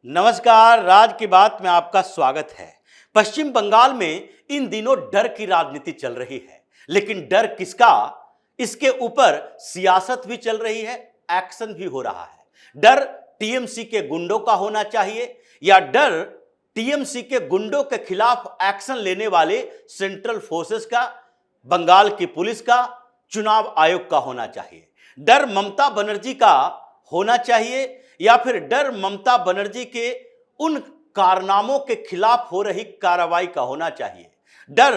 नमस्कार, राज की बात में आपका स्वागत है। पश्चिम बंगाल में इन दिनों डर की राजनीति चल रही है, लेकिन डर किसका, इसके ऊपर सियासत भी चल रही है, एक्शन भी हो रहा है। डर टीएमसी के गुंडों का होना चाहिए या डर टीएमसी के गुंडों के खिलाफ एक्शन लेने वाले सेंट्रल फोर्सेस का, बंगाल की पुलिस का, चुनाव आयोग का होना चाहिए? डर ममता बनर्जी का होना चाहिए या फिर डर ममता बनर्जी के उन कारनामों के खिलाफ हो रही कार्रवाई का होना चाहिए? डर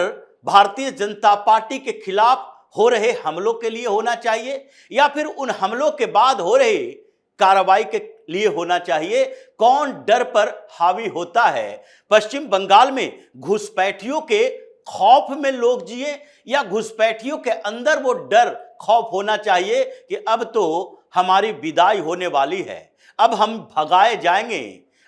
भारतीय जनता पार्टी के खिलाफ हो रहे हमलों के लिए होना चाहिए या फिर उन हमलों के बाद हो रहे कार्रवाई के लिए होना चाहिए? कौन डर पर हावी होता है? पश्चिम बंगाल में घुसपैठियों के खौफ में लोग जिए या घुसपैठियों के अंदर वो डर खौफ होना चाहिए कि अब तो हमारी विदाई होने वाली है, अब हम भगाए जाएंगे,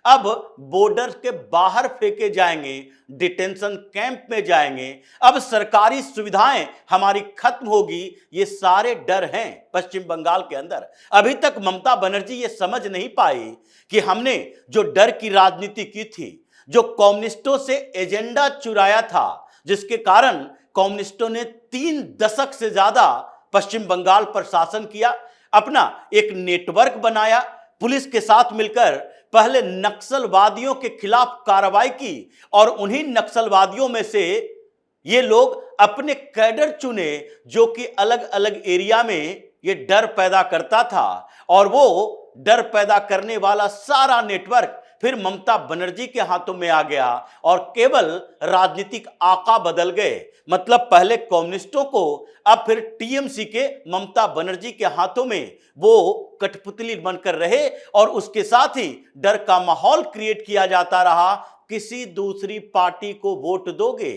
अब बॉर्डर के बाहर फेंके जाएंगे, डिटेंशन कैंप में जाएंगे, अब सरकारी सुविधाएं हमारी खत्म होगी? ये सारे डर हैं पश्चिम बंगाल के अंदर। अभी तक ममता बनर्जी ये समझ नहीं पाई कि हमने जो डर की राजनीति की थी, जो कम्युनिस्टों से एजेंडा चुराया था, जिसके कारण कम्युनिस्टों ने 3 दशक से ज्यादा पश्चिम बंगाल पर शासन किया, अपना एक नेटवर्क बनाया, पुलिस के साथ मिलकर पहले नक्सलवादियों के खिलाफ कार्रवाई की और उन्हीं नक्सलवादियों में से ये लोग अपने कैडर चुने जो कि अलग अलग एरिया में ये डर पैदा करता था और वो डर पैदा करने वाला सारा नेटवर्क फिर ममता बनर्जी के हाथों में आ गया और केवल राजनीतिक आका बदल गए। मतलब पहले कम्युनिस्टों को, अब फिर टीएमसी के ममता बनर्जी के हाथों में वो कठपुतली बनकर रहे और उसके साथ ही डर का माहौल क्रिएट किया जाता रहा। किसी दूसरी पार्टी को वोट दोगे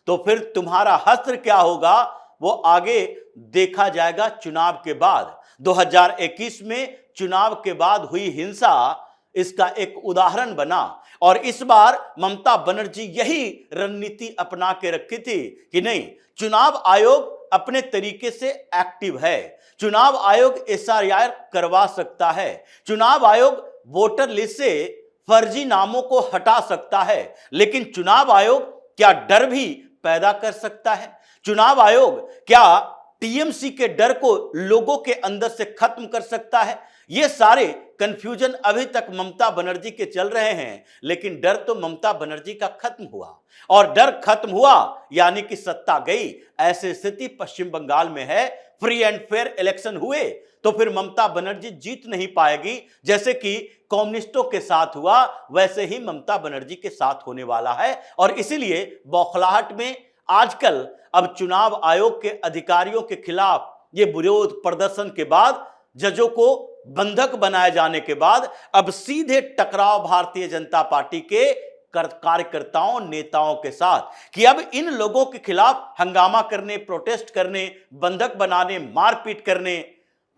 तो फिर तुम्हारा हश्र क्या होगा, वो आगे देखा जाएगा चुनाव के बाद। 2021 में चुनाव के बाद हुई हिंसा इसका एक उदाहरण बना और इस बार ममता बनर्जी यही रणनीति अपना के रखी थी कि नहीं, चुनाव आयोग अपने तरीके से एक्टिव है, चुनाव आयोग एसआईआर करवा सकता है, चुनाव आयोग वोटर लिस्ट से फर्जी नामों को हटा सकता है, लेकिन चुनाव आयोग क्या डर भी पैदा कर सकता है? चुनाव आयोग क्या टीएमसी के डर को लोगों के अंदर से खत्म कर सकता है? ये सारे कंफ्यूजन अभी तक ममता बनर्जी के चल रहे हैं, लेकिन डर तो ममता बनर्जी का खत्म हुआ और डर खत्म हुआ यानी कि सत्ता गई। ऐसी स्थिति पश्चिम बंगाल में है। फ्री एंड फेयर इलेक्शन हुए तो फिर ममता बनर्जी जीत नहीं पाएगी। जैसे कि कम्युनिस्टों के साथ हुआ वैसे ही ममता बनर्जी के साथ होने वाला है और इसीलिए बौखलाहट में आजकल अब चुनाव आयोग के अधिकारियों के खिलाफ ये विरोध प्रदर्शन के बाद, जजों को बंधक बनाए जाने के बाद अब सीधे टकराव भारतीय जनता पार्टी के कार्यकर्ताओं, नेताओं के साथ कि अब इन लोगों के खिलाफ हंगामा करने, प्रोटेस्ट करने, बंधक बनाने, मारपीट करने,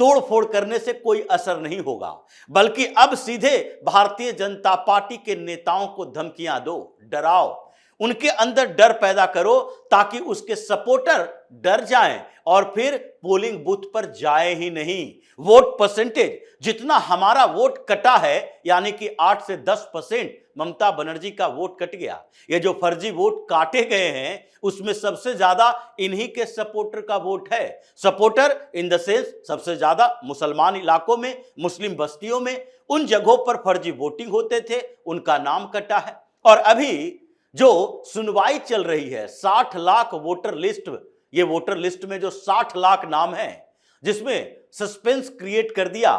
तोड़फोड़ करने से कोई असर नहीं होगा, बल्कि अब सीधे भारतीय जनता पार्टी के नेताओं को धमकियां दो, डराओ, उनके अंदर डर पैदा करो ताकि उसके सपोर्टर डर जाएं और फिर पोलिंग बूथ पर जाए ही नहीं। वोट परसेंटेज जितना हमारा वोट कटा है, यानी कि 8 से 10% ममता बनर्जी का वोट कट गया। ये जो फर्जी वोट काटे गए हैं उसमें सबसे ज्यादा इन्हीं के सपोर्टर का वोट है। सपोर्टर इन द सेंस सबसे ज्यादा मुसलमान इलाकों में, मुस्लिम बस्तियों में, उन जगहों पर फर्जी वोटिंग होते थे, उनका नाम कटा है। और अभी जो सुनवाई चल रही है 60 लाख वोटर लिस्ट, ये वोटर लिस्ट में जो 60 लाख नाम है जिसमें सस्पेंस क्रिएट कर दिया।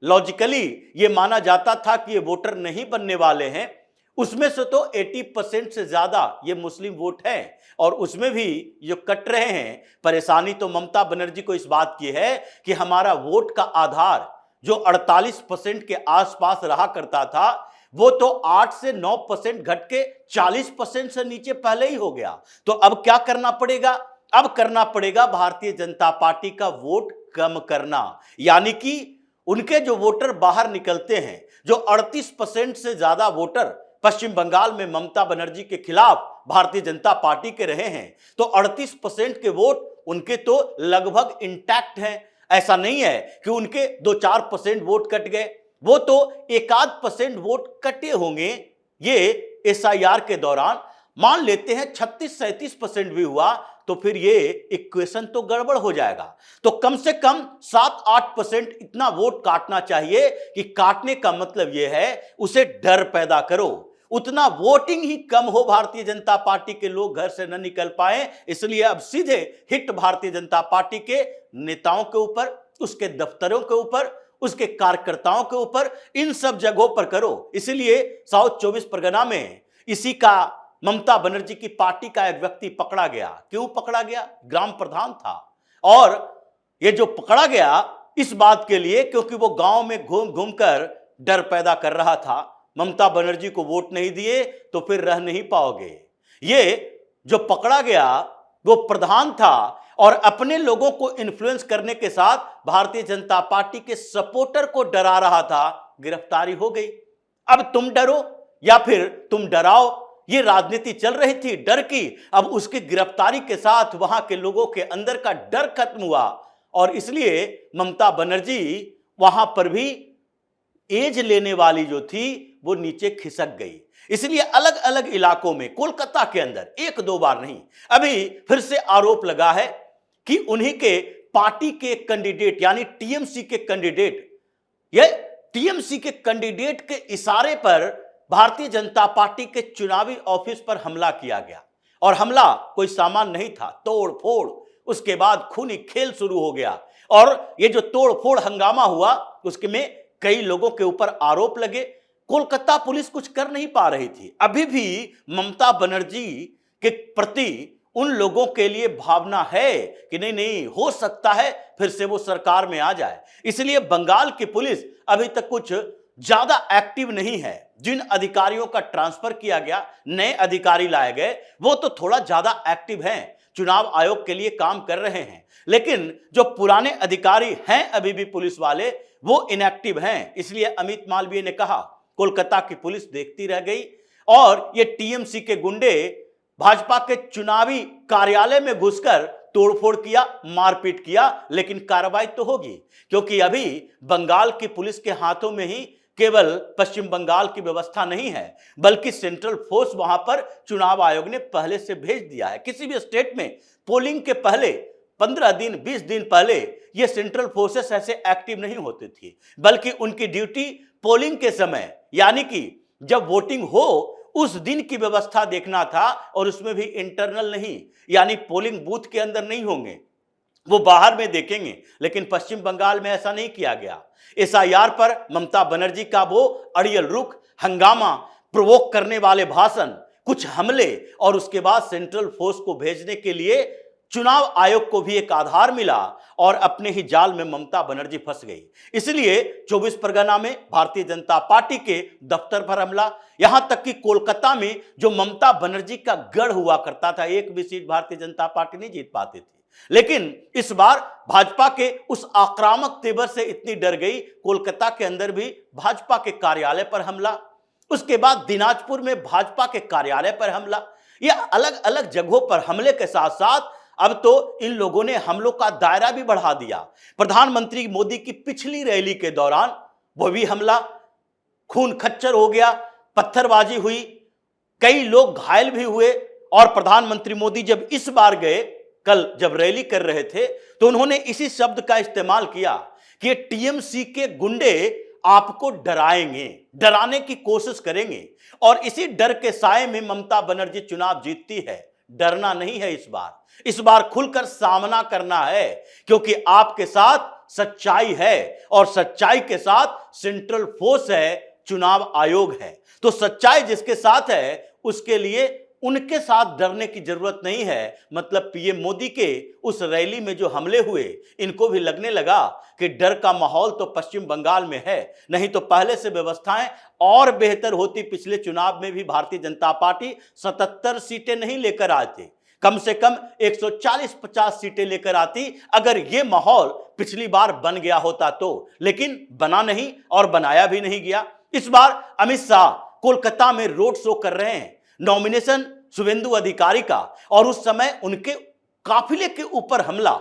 लॉजिकली ये माना जाता था कि ये वोटर नहीं बनने वाले हैं, उसमें से तो 80% से ज्यादा ये मुस्लिम वोट है और उसमें भी जो कट रहे हैं। परेशानी तो ममता बनर्जी को इस बात की है कि हमारा वोट का आधार जो 48% के आसपास रहा करता था वो तो 8 से 9% घट के 40% से नीचे पहले ही हो गया। तो अब क्या करना पड़ेगा? अब करना पड़ेगा भारतीय जनता पार्टी का वोट कम करना, यानी कि उनके जो वोटर बाहर निकलते हैं, जो 38% से ज्यादा वोटर पश्चिम बंगाल में ममता बनर्जी के खिलाफ भारतीय जनता पार्टी के रहे हैं, तो 38% के वोट उनके तो लगभग इंटैक्ट हैं। ऐसा नहीं है कि उनके 2-4% वोट कट गए। वो तो एकाध % वोट कटे होंगे ये एसआईआर के दौरान। मान लेते हैं 36-37% भी हुआ तो फिर ये इक्वेशन तो गड़बड़ हो जाएगा। तो कम से कम 7-8% इतना वोट काटना चाहिए कि काटने का मतलब यह है उसे डर पैदा करो, उतना वोटिंग ही कम हो, भारतीय जनता पार्टी के लोग घर से न निकल पाए। इसलिए अब सीधे हिट भारतीय जनता पार्टी के नेताओं के ऊपर, उसके दफ्तरों के ऊपर, उसके कार्यकर्ताओं के ऊपर, इन सब जगहों पर करो। इसलिए साउथ 24 परगना में इसी का ममता बनर्जी की पार्टी का एक व्यक्ति पकड़ा गया। क्यों पकड़ा गया? ग्राम प्रधान था और ये जो पकड़ा गया इस बात के लिए क्योंकि वो गांव में घूम घूमकर डर पैदा कर रहा था, ममता बनर्जी को वोट नहीं दिए तो फिर रह नहीं पाओगे। ये जो पकड़ा गया वो प्रधान था और अपने लोगों को इन्फ्लुएंस करने के साथ भारतीय जनता पार्टी के सपोर्टर को डरा रहा था। गिरफ्तारी हो गई। अब तुम डरो या फिर तुम डराओ, ये राजनीति चल रही थी डर की। अब उसकी गिरफ्तारी के साथ वहां के लोगों के अंदर का डर खत्म हुआ और इसलिए ममता बनर्जी वहां पर भी एज लेने वाली जो थी वो नीचे खिसक गई। इसलिए अलग अलग इलाकों में कोलकाता के अंदर 1-2 बार नहीं, अभी फिर से आरोप लगा है कि उन्हीं के पार्टी के कैंडिडेट यानी टीएमसी के कैंडिडेट, ये टीएमसी के कैंडिडेट के इशारे पर भारतीय जनता पार्टी के चुनावी ऑफिस पर हमला किया गया। और हमला कोई सामान नहीं था, तोड़ फोड़, उसके बाद खूनी खेल शुरू हो गया और ये जो तोड़ फोड़ हंगामा हुआ उसके में कई लोगों के ऊपर आरोप लगे। कोलकाता पुलिस कुछ कर नहीं पा रही थी। अभी भी ममता बनर्जी के प्रति उन लोगों के लिए भावना है कि नहीं नहीं हो सकता है फिर से वो सरकार में आ जाए। इसलिए बंगाल की पुलिस अभी तक कुछ ज्यादा एक्टिव नहीं है। जिन अधिकारियों का ट्रांसफर किया गया, नए अधिकारी लाए गए, वो तो थोड़ा ज्यादा एक्टिव हैं, चुनाव आयोग के लिए काम कर रहे हैं। लेकिन जो पुराने अधिकारी हैं अभी भी पुलिस वाले, वो इनएक्टिव हैं। इसलिए अमित मालवीय ने कहा कोलकाता की पुलिस देखती रह गई और ये टीएमसी के गुंडे भाजपा के चुनावी कार्यालय में घुसकर तोड़फोड़ किया, मारपीट किया, लेकिन कार्रवाई तो होगी क्योंकि अभी बंगाल की पुलिस के हाथों में ही केवल पश्चिम बंगाल की व्यवस्था नहीं है बल्कि सेंट्रल फोर्स वहां पर चुनाव आयोग ने पहले से भेज दिया है। किसी भी स्टेट में पोलिंग के पहले 15 दिन 20 दिन पहले ये सेंट्रल फोर्सेस ऐसे एक्टिव नहीं होती थी, बल्कि उनकी ड्यूटी पोलिंग के समय यानी कि जब वोटिंग हो उस दिन की व्यवस्था देखना था और उसमें भी इंटरनल नहीं, यानी पोलिंग बूथ के अंदर नहीं होंगे, वो बाहर में देखेंगे। लेकिन पश्चिम बंगाल में ऐसा नहीं किया गया। एसआईआर पर ममता बनर्जी का वो अड़ियल रुख, हंगामा, प्रोवोक करने वाले भाषण, कुछ हमले और उसके बाद सेंट्रल फोर्स को भेजने के लिए चुनाव आयोग को भी एक आधार मिला और अपने ही जाल में ममता बनर्जी फंस गई। इसलिए 24 परगना में भारतीय जनता पार्टी के दफ्तर पर हमला, यहां तक कि कोलकाता में जो ममता बनर्जी का गढ़ हुआ करता था, एक भी सीट भारतीय जनता पार्टी नहीं जीत पाती थी, लेकिन इस बार भाजपा के उस आक्रामक तेवर से इतनी डर गई, कोलकाता के अंदर भी भाजपा के कार्यालय पर हमला, उसके बाद दिनाजपुर में भाजपा के कार्यालय पर हमला। यह अलग अलग जगहों पर हमले के साथ साथ अब तो इन लोगों ने हमलों का दायरा भी बढ़ा दिया। प्रधानमंत्री मोदी की पिछली रैली के दौरान वो भी हमला, खून खच्चर हो गया, पत्थरबाजी हुई, कई लोग घायल भी हुए। और प्रधानमंत्री मोदी जब इस बार गए, कल जब रैली कर रहे थे, तो उन्होंने इसी शब्द का इस्तेमाल किया कि टीएमसी के गुंडे आपको डराएंगे, डराने की कोशिश करेंगे और इसी डर के साए में ममता बनर्जी चुनाव जीतती है। डरना नहीं है, इस बार खुलकर सामना करना है क्योंकि आपके साथ सच्चाई है और सच्चाई के साथ सेंट्रल फोर्स है, चुनाव आयोग है। तो सच्चाई जिसके साथ है उसके लिए उनके साथ डरने की जरूरत नहीं है। मतलब पीएम मोदी के उस रैली में जो हमले हुए, इनको भी लगने लगा कि डर का माहौल तो पश्चिम बंगाल में है, नहीं तो पहले से व्यवस्थाएं और बेहतर होती। पिछले चुनाव में भी भारतीय जनता पार्टी 77 सीटें नहीं लेकर आती, कम से कम 140-50 सीटें लेकर आती अगर यह माहौल पिछली बार बन गया होता तो, लेकिन बना नहीं और बनाया भी नहीं गया। इस बार अमित शाह कोलकाता में रोड शो कर रहे हैं, नॉमिनेशन शुभेंदु अधिकारी का, और उस समय उनके काफिले के ऊपर हमला,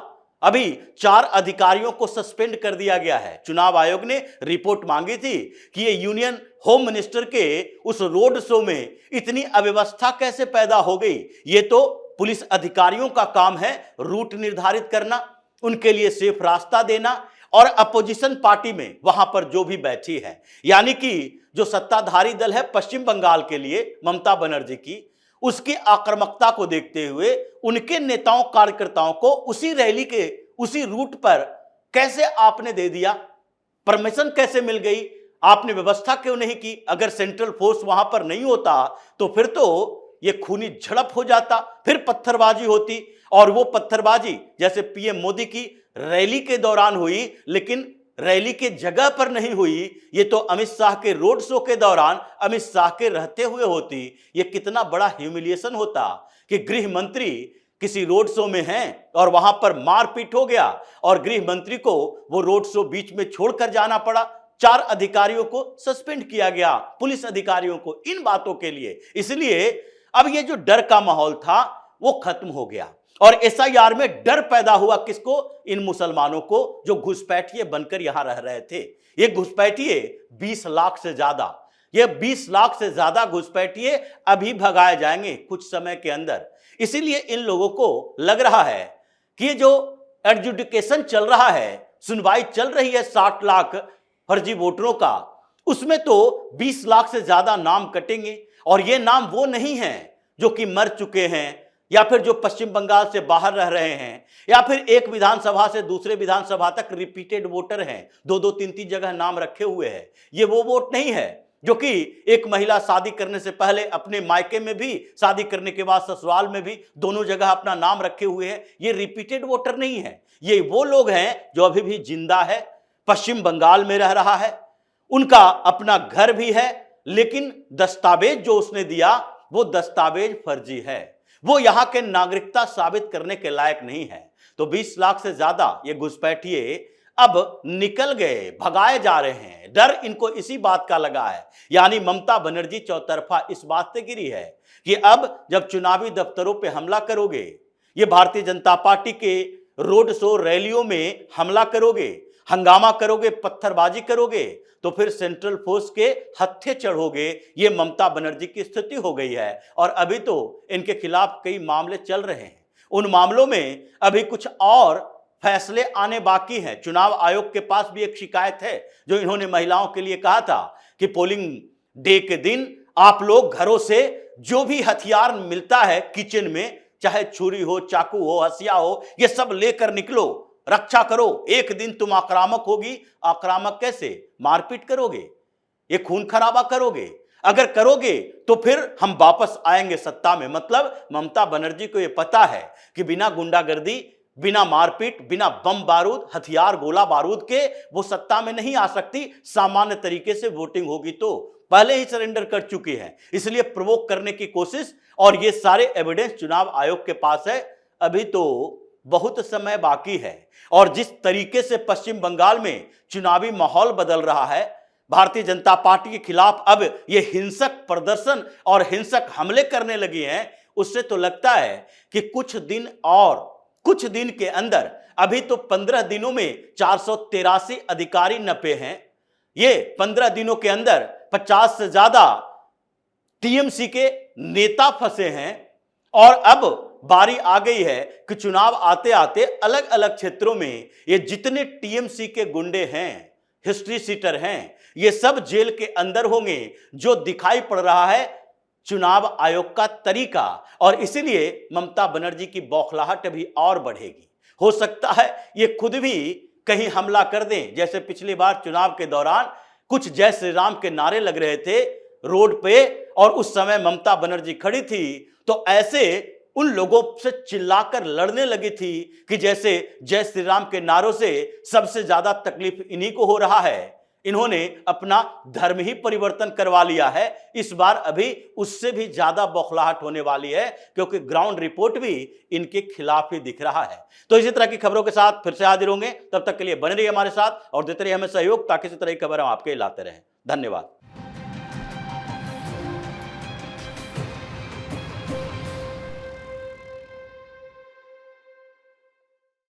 अभी 4 अधिकारियों को सस्पेंड कर दिया गया है। चुनाव आयोग ने रिपोर्ट मांगी थी कि ये यूनियन होम मिनिस्टर के उस रोड शो में इतनी अव्यवस्था कैसे पैदा हो गई। ये तो पुलिस अधिकारियों का काम है रूट निर्धारित करना, उनके लिए सेफ रास्ता देना, और अपोजिशन पार्टी में वहां पर जो भी बैठी है, यानी कि जो सत्ताधारी दल है पश्चिम बंगाल के लिए ममता बनर्जी की, उसकी आक्रामकता को देखते हुए उनके नेताओं कार्यकर्ताओं को उसी रैली के उसी रूट पर कैसे आपने दे दिया, परमिशन कैसे मिल गई, आपने व्यवस्था क्यों नहीं की। अगर सेंट्रल फोर्स वहां पर नहीं होता तो फिर तो ये खूनी झड़प हो जाता, फिर पत्थरबाजी होती, और वो पत्थरबाजी जैसे पीएम मोदी की रैली के दौरान हुई, लेकिन रैली के जगह पर नहीं हुई, ये तो अमित शाह के रोड शो के दौरान अमित शाह के रहते हुए होती। ये कितना बड़ा ह्यूमिलिएशन होता कि गृह मंत्री किसी रोड शो में हैं और वहां पर मारपीट हो गया और गृह मंत्री को वो रोड शो बीच में छोड़कर जाना पड़ा। 4 अधिकारियों को सस्पेंड किया गया, पुलिस अधिकारियों को, इन बातों के लिए। इसलिए अब ये जो डर का माहौल था वो खत्म हो गया, और एसआईआर में डर पैदा हुआ किसको? इन मुसलमानों को जो घुसपैठिए बनकर यहां रह रहे थे। ये घुसपैठिए 20 लाख से ज्यादा, ये 20 लाख से ज्यादा घुसपैठिए अभी भगाए जाएंगे कुछ समय के अंदर। इसीलिए इन लोगों को लग रहा है कि ये जो एडजुडिकेशन चल रहा है, सुनवाई चल रही है 60 लाख फर्जी वोटरों का, उसमें तो 20 लाख से ज्यादा नाम कटेंगे, और ये नाम वो नहीं है जो कि मर चुके हैं, या फिर जो पश्चिम बंगाल से बाहर रह रहे हैं, या फिर एक विधानसभा से दूसरे विधानसभा तक रिपीटेड वोटर हैं, 2-2, 3-3 जगह नाम रखे हुए हैं। ये वो वोट नहीं है जो कि एक महिला शादी करने से पहले अपने मायके में भी, शादी करने के बाद ससुराल में भी, दोनों जगह अपना नाम रखे हुए हैं। ये रिपीटेड वोटर नहीं है, ये वो लोग हैं जो अभी भी जिंदा है, पश्चिम बंगाल में रह रहा है, उनका अपना घर भी है, लेकिन दस्तावेज जो उसने दिया वो दस्तावेज फर्जी है, वो यहां के नागरिकता साबित करने के लायक नहीं है। तो 20 लाख से ज्यादा ये घुसपैठिए अब निकल गए, भगाए जा रहे हैं। डर इनको इसी बात का लगा है, यानी ममता बनर्जी चौतरफा इस बात से गिरी है कि अब जब चुनावी दफ्तरों पे हमला करोगे, ये भारतीय जनता पार्टी के रोड शो रैलियों में हमला करोगे, हंगामा करोगे, पत्थरबाजी करोगे, तो फिर सेंट्रल फोर्स के हत्थे चढ़ोगे। ये ममता बनर्जी की स्थिति हो गई है, और अभी तो इनके खिलाफ कई मामले चल रहे हैं। उन मामलों में अभी कुछ और फैसले आने बाकी हैं। चुनाव आयोग के पास भी एक शिकायत है जो इन्होंने महिलाओं के लिए कहा था कि पोलिंग डे के दिन आप लोग घरों से जो भी हथियार मिलता है किचन में, चाहे छुरी हो, चाकू हो, हसिया हो, ये सब लेकर निकलो, रक्षा करो। एक दिन तुम आक्रामक होगी, आक्रामक कैसे? मारपीट करोगे, ये खून खराबा करोगे। अगर करोगे तो फिर हम वापस आएंगे सत्ता में। मतलब ममता बनर्जी को ये पता है कि बिना गुंडागर्दी, बिना मारपीट, बिना बम बारूद, हथियार, गोला बारूद के वो सत्ता में नहीं आ सकती। सामान्य तरीके से वोटिंग होगी तो पहले ही सरेंडर कर चुकी है, इसलिए प्रोवोक करने की कोशिश, और ये सारे एविडेंस चुनाव आयोग के पास है। अभी तो बहुत समय बाकी है, और जिस तरीके से पश्चिम बंगाल में चुनावी माहौल बदल रहा है, भारतीय जनता पार्टी के खिलाफ अब ये हिंसक प्रदर्शन और हिंसक हमले करने लगी हैं, उससे तो लगता है कि कुछ दिन के अंदर, अभी तो 15 दिनों में 483 अधिकारी नपे हैं, ये 15 दिनों के अंदर 50 से ज्यादा टीएमसी के नेता फंसे हैं, और अब बारी आ गई है कि चुनाव आते आते अलग अलग क्षेत्रों में ये जितने टीएमसी के गुंडे हैं, हिस्ट्री सीटर हैं, ये सब जेल के अंदर होंगे। जो दिखाई पड़ रहा है चुनाव आयोग का तरीका, और इसीलिए ममता बनर्जी की बौखलाहट अभी और बढ़ेगी। हो सकता है ये खुद भी कहीं हमला कर दें, जैसे पिछली बार चुनाव के दौरान कुछ जय श्री राम के नारे लग रहे थे रोड पे, और उस समय ममता बनर्जी खड़ी थी, तो ऐसे उन लोगों से चिल्लाकर लड़ने लगी थी कि जैसे जय श्री राम के नारों से सबसे ज्यादा तकलीफ इन्हीं को हो रहा है। इन्होंने अपना धर्म ही परिवर्तन करवा लिया है। इस बार अभी उससे भी ज्यादा बौखलाहट होने वाली है, क्योंकि ग्राउंड रिपोर्ट भी इनके खिलाफ ही दिख रहा है। तो इसी तरह की खबरों के साथ फिर से हाजिर होंगे, तब तक के लिए बने रहिए हमारे साथ और देते रहिए हमें सहयोग, ताकि इसी तरह की खबर हम आपके लाते रहें। धन्यवाद।